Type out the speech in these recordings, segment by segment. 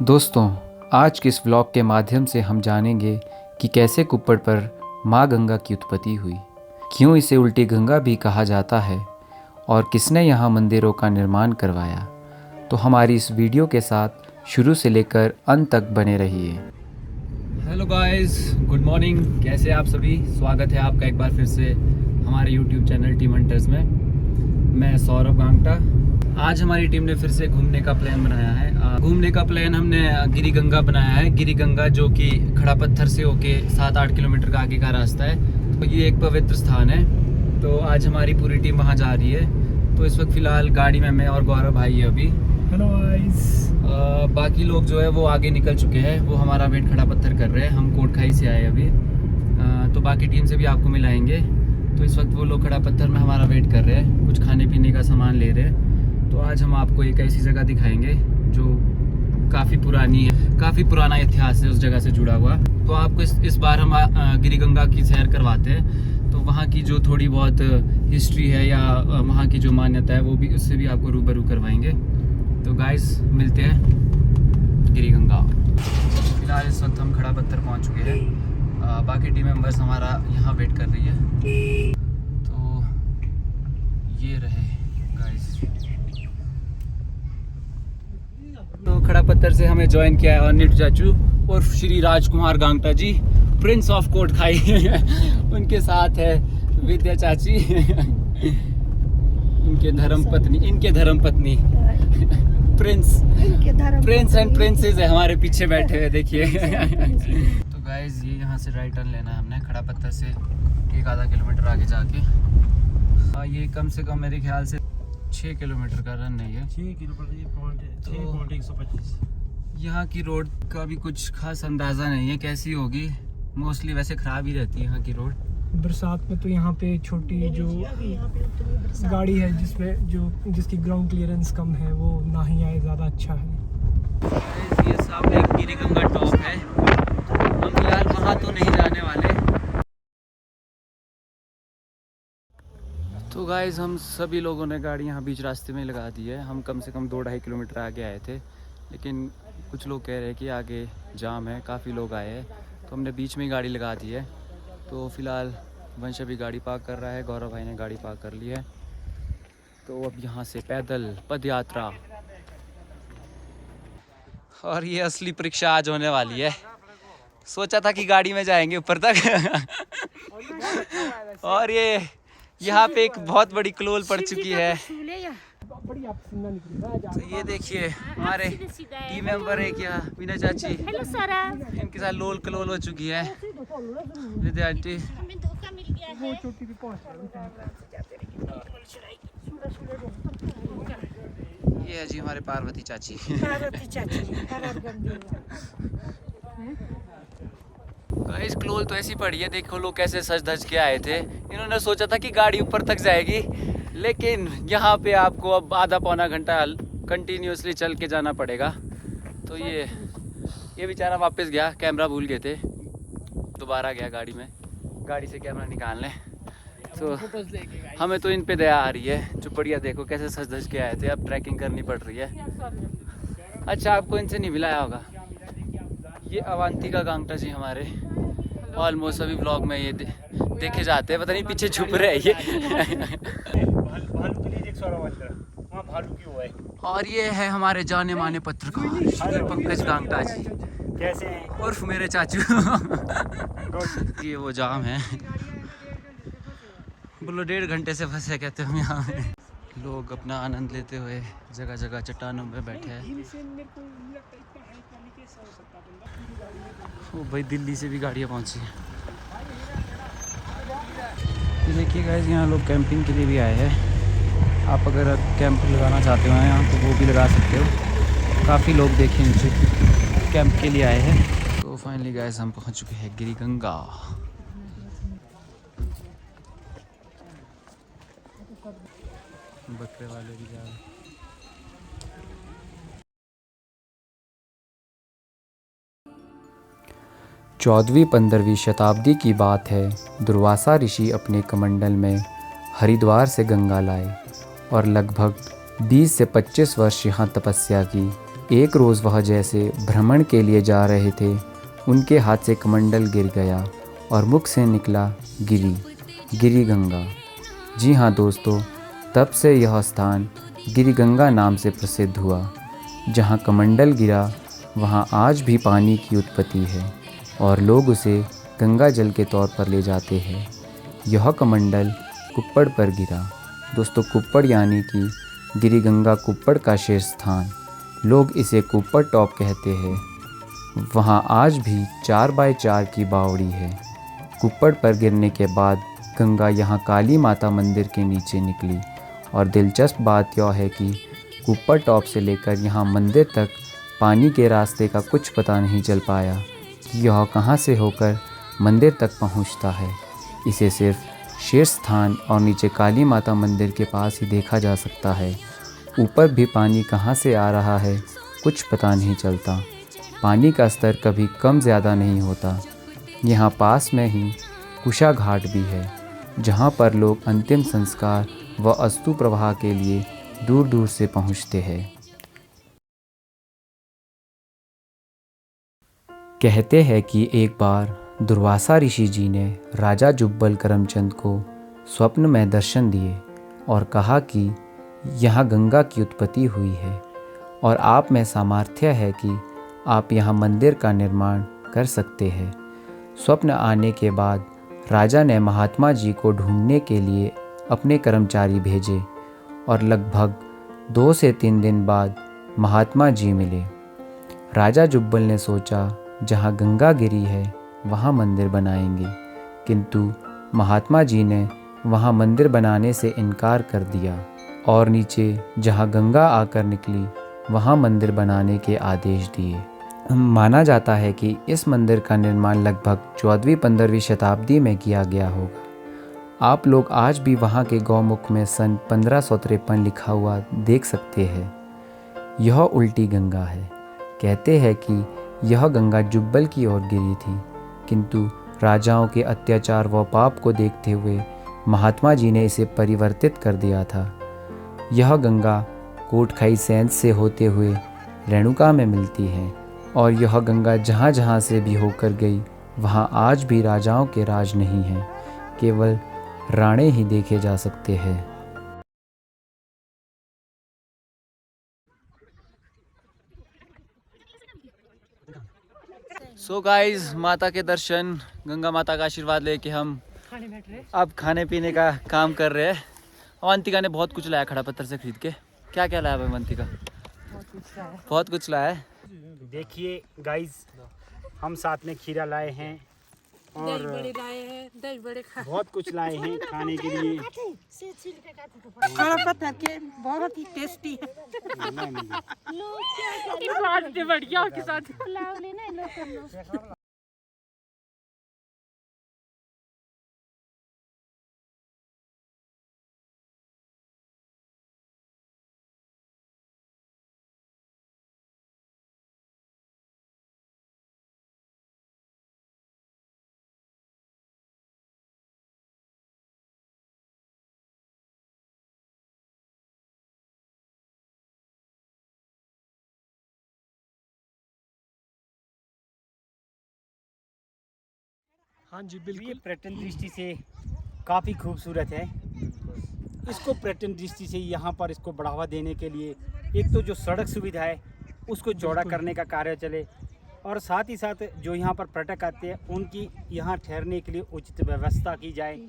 दोस्तों, आज के इस व्लॉग के माध्यम से हम जानेंगे कि कैसे कुप्पड़ पर माँ गंगा की उत्पत्ति हुई, क्यों इसे उल्टी गंगा भी कहा जाता है और किसने यहाँ मंदिरों का निर्माण करवाया। तो हमारी इस वीडियो के साथ शुरू से लेकर अंत तक बने रहिए। Hello guys, good morning. कैसे आप सभी? स्वागत है आपका एक बार फिर से हमारे यूट्यूब चैनल टीम हंटर्स में। मैं सौरभ गांगटा। आज हमारी टीम ने फिर से घूमने का प्लान बनाया है। घूमने का प्लान हमने गिरी गंगा बनाया है। गिरी गंगा जो कि खड़ा पत्थर से होके 7-8 किलोमीटर का आगे का रास्ता है। तो ये एक पवित्र स्थान है। तो आज हमारी पूरी टीम वहाँ जा रही है। तो इस वक्त फ़िलहाल गाड़ी में मैं और गौरव भाई है अभी। Hello guys. बाकी लोग जो है वो आगे निकल चुके हैं, वो हमारा वेट खड़ा पत्थर कर रहे हैं। हम कोटखाई से आए अभी। तो बाकी टीम से भी आपको मिलाएंगे। तो इस वक्त वो लोग खड़ा पत्थर में हमारा वेट कर रहे हैं, कुछ खाने पीने का सामान ले रहे हैं। तो आज हम आपको एक ऐसी जगह दिखाएंगे जो काफ़ी पुरानी है, काफ़ी पुराना इतिहास है उस जगह से जुड़ा हुआ। तो आपको इस बार हम गिरी गंगा की सैर करवाते हैं। तो वहाँ की जो थोड़ी बहुत हिस्ट्री है या वहाँ की जो मान्यता है वो भी, उससे भी आपको रूबरू करवाएंगे। तो गाइस, मिलते हैं गिरी गंगा। फिलहाल इस वक्त हम खड़ा पत्थर पहुँच चुके हैं। बाकी टीम मेंबर्स हमारा यहाँ वेट कर रही है। तो ये रहे गाइस। तो खड़ा पत्थर से हमें ज्वाइन किया है अनिट चाचू और श्री राजकुमार गांगटा जी, प्रिंस ऑफ कोटखाई। उनके साथ है विद्या चाची, इनके धर्म पत्नी प्रिंस एंड प्रिंसेस है हमारे पीछे बैठे हुए, देखिए। तो गाइज, ये यहाँ से राइट टर्न लेना है हमने खड़ा पत्थर से 1-आधा किलोमीटर आगे जाके। ये कम से कम मेरे ख्याल से 6 किलोमीटर का रन नहीं है। 6 किलोमीटर 125। यहाँ की रोड का भी कुछ खास अंदाज़ा नहीं है कैसी होगी। मोस्टली वैसे ख़राब ही रहती है यहाँ की रोड। बरसात में तो यहाँ पे छोटी जो गाड़ी है जिसकी ग्राउंड क्लियरेंस कम है वो ना ही आए, ज़्यादा अच्छा है। ये सामने गिरी गंगा टॉप है। हम फिलहाल वहाँ तो नहीं जाने वाले। तो गाइज़, हम सभी लोगों ने गाड़ी यहाँ बीच रास्ते में लगा दी है। हम कम से कम 2-2.5 किलोमीटर आगे आए थे, लेकिन कुछ लोग कह रहे हैं कि आगे जाम है, काफ़ी लोग आए हैं, तो हमने बीच में ही गाड़ी लगा दी है। तो फिलहाल वंश अभी गाड़ी पार्क कर रहा है, गौरव भाई ने गाड़ी पार्क कर ली है। तो अब यहाँ से पैदल पद यात्रा। और ये असली परीक्षा आज होने वाली है। सोचा था कि गाड़ी में जाएंगे ऊपर तक। और ये यहाँ पे एक बहुत बड़ी क्लोल पड़ चुकी है। तो ये देखिए, हमारे टीम मेंबर है क्या, मीना चाची, इनके साथ लोल क्लोल हो चुकी है। विद्या आंटी, ये है जी हमारे पार्वती चाची। इस क्लोल तो ऐसी पड़ी है, देखो लोग कैसे सज धज के आए थे। इन्होंने सोचा था कि गाड़ी ऊपर तक जाएगी, लेकिन यहाँ पे आपको अब आधा-पौना घंटा कंटिन्यूसली चल के जाना पड़ेगा। तो ये बेचारा वापस गया, कैमरा भूल गए थे, दोबारा गया गाड़ी से कैमरा निकालने। तो हमें तो इन पे दया आ रही है, जो बढ़िया, देखो कैसे सज धज के आए थे। अब ट्रैकिंग करनी पड़ रही है। अच्छा, आपको इनसे नहीं मिलाया होगा, ये अवंतिका गांगटा जी हमारे ऑलमोस्ट सभी व्लॉग में ये देखे जाते हैं। पता नहीं पीछे छुप रहे हैं ये। और ये है हमारे जाने माने पत्रकार श्री पंकज गांगटा जी, कैसे उर्फ मेरे चाचू। ये वो जाम है, बोलो 1.5 घंटे से फंसे कहते हम यहाँ में। लोग अपना आनंद लेते हुए जगह जगह चट्टानों में बैठे हैं। ओ भाई, दिल्ली से भी गाड़ियाँ पहुँची हैं। देखिए गाइस, यहाँ लोग कैंपिंग के लिए भी आए हैं। आप अगर कैंप लगाना चाहते हो यहाँ तो वो भी लगा सकते हो। काफ़ी लोग देखें नीचे कैंप के लिए आए हैं। तो फाइनली गाइस, हम पहुँच चुके हैं गिरी गंगा। बकरे वाले भी जा रहे हैं। 14वीं-15वीं शताब्दी की बात है। दुर्वासा ऋषि अपने कमंडल में हरिद्वार से गंगा लाए और लगभग 20 से 25 वर्ष यहाँ तपस्या की। एक रोज़ वह जैसे भ्रमण के लिए जा रहे थे, उनके हाथ से कमंडल गिर गया और मुख से निकला गिरी गंगा। जी हाँ दोस्तों, तब से यह स्थान गिरी गंगा नाम से प्रसिद्ध हुआ। जहाँ कमंडल गिरा वहाँ आज भी पानी की उत्पत्ति है और लोग उसे गंगा जल के तौर पर ले जाते हैं। यह कमंडल कुप्पड़ पर गिरा। दोस्तों, कुप्पड़ यानी कि गिरी गंगा कुप्पड़ का शीर्ष स्थान, लोग इसे कुप्पड़ टॉप कहते हैं। वहाँ आज भी 4x4 की बावड़ी है। कुप्पड़ पर गिरने के बाद गंगा यहाँ काली माता मंदिर के नीचे निकली और दिलचस्प बात यह है कि कुप्पड़ टॉप से लेकर यहाँ मंदिर तक पानी के रास्ते का कुछ पता नहीं चल पाया कि यह कहाँ से होकर मंदिर तक पहुँचता है। इसे सिर्फ शीर्ष स्थान और नीचे काली माता मंदिर के पास ही देखा जा सकता है। ऊपर भी पानी कहाँ से आ रहा है कुछ पता नहीं चलता। पानी का स्तर कभी कम ज़्यादा नहीं होता। यहाँ पास में ही कुशा घाट भी है, जहाँ पर लोग अंतिम संस्कार व अस्तु प्रवाह के लिए दूर दूर से पहुँचते हैं। कहते हैं कि एक बार दुर्वासा ऋषि जी ने राजा जुब्बल करमचंद को स्वप्न में दर्शन दिए और कहा कि यहाँ गंगा की उत्पत्ति हुई है और आप में सामर्थ्य है कि आप यहाँ मंदिर का निर्माण कर सकते हैं। स्वप्न आने के बाद राजा ने महात्मा जी को ढूंढने के लिए अपने कर्मचारी भेजे और लगभग 2 से 3 दिन बाद महात्मा जी मिले। राजा जुब्बल ने सोचा जहाँ गंगा गिरी है वहाँ मंदिर बनाएंगे, किंतु महात्मा जी ने वहाँ मंदिर बनाने से इनकार कर दिया और नीचे जहाँ गंगा आकर निकली वहाँ मंदिर बनाने के आदेश दिए। माना जाता है कि इस मंदिर का निर्माण लगभग 14वीं-15वीं शताब्दी में किया गया होगा। आप लोग आज भी वहाँ के गौमुख में सन 1553 लिखा हुआ देख सकते हैं। यह उल्टी गंगा है। कहते हैं कि यह गंगा जुब्बल की ओर गिरी थी, किंतु राजाओं के अत्याचार व पाप को देखते हुए महात्मा जी ने इसे परिवर्तित कर दिया था। यह गंगा कोटखाई सेंध से होते हुए रेणुका में मिलती है और यह गंगा जहाँ जहाँ से भी होकर गई वहाँ आज भी राजाओं के राज नहीं हैं, केवल राणे ही देखे जा सकते हैं। सो गाइस, माता के दर्शन, गंगा माता का आशीर्वाद लेके हम अब खाने पीने का काम कर रहे हैं। अवंतिका ने बहुत कुछ लाया खड़ा पत्थर से खरीद के। क्या क्या लाया भाई अवंतिका? बहुत कुछ लाया है। देखिए गाइस, हम साथ में खीरा लाए हैं और दही बड़े बहुत कुछ लाए हैं खाने के लिए। खड़ा पत्थर के बहुत ही टेस्टी है। बढ़िया के साथ हाँ जी ये बिल्कुल। पर्यटन दृष्टि से काफ़ी खूबसूरत है। इसको पर्यटन दृष्टि से यहाँ पर इसको बढ़ावा देने के लिए एक तो जो सड़क सुविधा है उसको चौड़ा करने का कार्य चले और साथ ही साथ जो यहाँ पर पर्यटक आते हैं उनकी यहाँ ठहरने के लिए उचित व्यवस्था की जाए।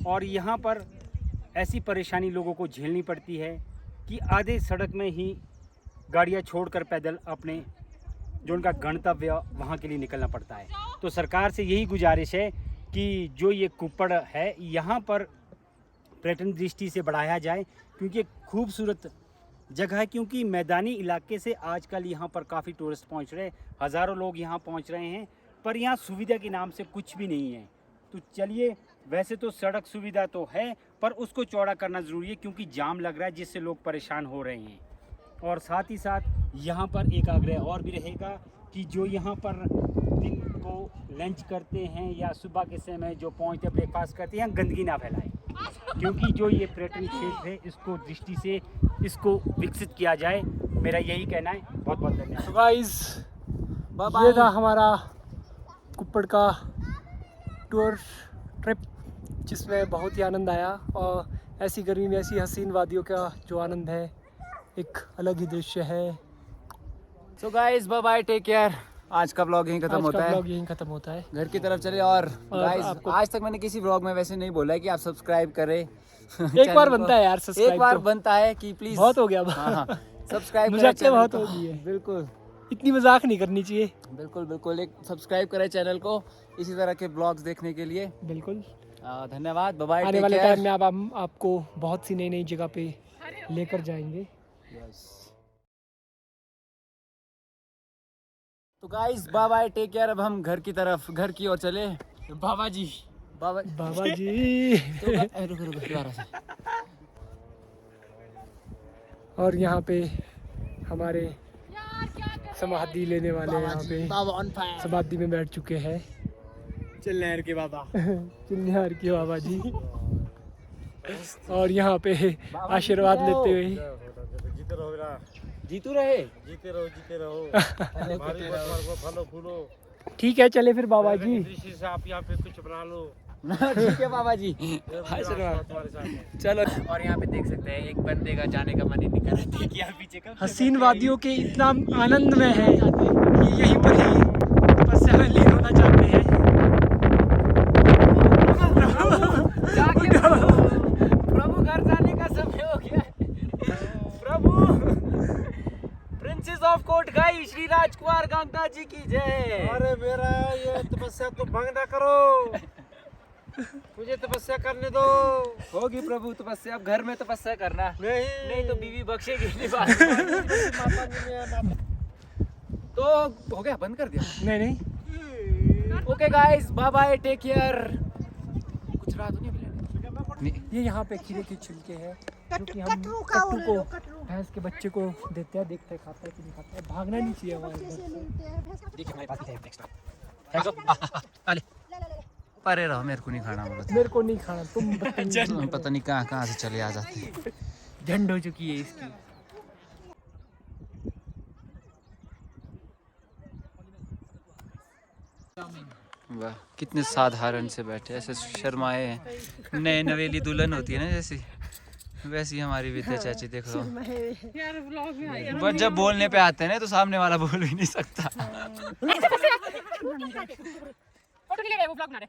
और यहाँ पर ऐसी परेशानी लोगों को झेलनी पड़ती है कि आधे सड़क में ही गाड़ियाँ छोड़कर पैदल अपने जो उनका गंतव्य वहाँ के लिए निकलना पड़ता है। तो सरकार से यही गुजारिश है कि जो ये कुप्पड़ है यहाँ पर पर्यटन दृष्टि से बढ़ाया जाए, क्योंकि खूबसूरत जगह है। क्योंकि मैदानी इलाके से आजकल यहाँ पर काफ़ी टूरिस्ट पहुँच रहे हैं, हज़ारों लोग यहाँ पहुँच रहे हैं, पर यहाँ सुविधा के नाम से कुछ भी नहीं है। तो चलिए, वैसे तो सड़क सुविधा तो है पर उसको चौड़ा करना ज़रूरी है, क्योंकि जाम लग रहा है जिससे लोग परेशान हो रहे हैं। और साथ ही साथ यहाँ पर एक आग्रह और भी रहेगा कि जो यहाँ पर दिन को लंच करते हैं या सुबह के समय जो पहुँचते ब्रेकफास्ट करते हैं, गंदगी ना फैलाएं। क्योंकि जो ये पर्यटन क्षेत्र है इसको दृष्टि से इसको विकसित किया जाए, मेरा यही कहना है। बहुत बहुत धन्यवाद। तो गाइस ये था हमारा कुप्पड़ का टूर ट्रिप, जिसमें बहुत ही आनंद आया। और ऐसी गर्मी में ऐसी हसीन वादियों का जो आनंद है एक अलग ही दृश्य है। So guys bye bye, take care. आज का ब्लॉग यहीं खत्म आज होता का है, ब्लॉग यहीं खत्म होता है। घर की तरफ चले। और गाइस आपको- आज तक मैंने किसी ब्लॉग में वैसे नहीं बोला है कि आप सब्सक्राइब करें। एक बार बनता है यार सब्सक्राइब, एक बार तो बनता है कि प्लीज, बहुत हो गया अब। हाँ सब्सक्राइब मुझे करें लगता है चैनल बहुत को। हो गई है। बिल्कुल इतनी मजाक नहीं करनी चाहिए। बिल्कुल बिल्कुल, एक सब्सक्राइब करें चैनल को इसी तरह के ब्लॉग्स देखने के लिए। बिल्कुल, धन्यवाद, बाय बाय, आने टेक वाले केयर। टाइम में अब हम आपको बहुत सी नई नई जगह पे लेकर जाएंगे। तो guys bye bye, take care. अब हम घर की तरफ, घर की ओर चले। बाबा जी, बाबा बाबा जी। रुको रुको दोबारा से। और यहाँ पे हमारे समाधि लेने वाले यहाँ पे समाधि में बैठ चुके हैं। चिल्लहर के बाबा। चिल्हार के बाबा जी। और यहाँ पे आशीर्वाद लेते हुए जीतू रहे। जीते रहो फलो फूलो। ठीक है, चले फिर बाबा जी। दृष्टि से आप यहाँ पे कुछ बना लो। ठीक है बाबा जी, आशीर्वाद। तुम्हारे साथ चलो। और यहाँ पे देख सकते हैं एक बंदे का जाने का मन ही नहीं कर रहा। देखिए आप पीछे का हसीन वादियों के इतना आनंद में है कि यहीं पर ही तपस्या में लीन होना चाहते हैं। प्रभु घर जाने का समय हो गया है। प्रभु प्रिंसेस ऑफ कोटखाई श्री राजकुमार गंगा जी की जय। अरे मेरा ये तपस्या तो भंग ना करो, मुझे तपस्या करने दो। होगी प्रभु तपस्या, अब घर में तपस्या करना, नहीं तो बीवी बख्शेगी नहीं बात। माता जी ने तो हो गया, बंद कर दिया। नहीं नहीं, okay guys, bye bye, take care. कुछ रात नहीं मिलेगा। ये यहाँ पे खीरे के छिलके हैं जो कि हम कटरू का कट्टू को, कटरू। भैंस के बच्चे को देते हैं, देखते हैं खाता है कि नहीं खाता है। भागना नहीं चाहिए हमारे घर से। देखिए हमारे पास है एक्स्ट्रा। परे रहो, मेरे को नहीं खाना बोला। मेरे को नहीं खाना, तुम बदतमीज। पता नहीं कहाँ कहाँ से चले आ जाते हैं। झंड हो चुकी है इसकी। वाह, कितने साधारण से बैठे, ऐसे शर्माए हैं। नए नवेली दुल्हन होती है ना जैसी, वैसी हमारी विद्या चाची। देख लो, बस जब बोलने पे आते हैं ना तो सामने वाला बोल भी नहीं सकता। वो ब्लॉग बना रहे।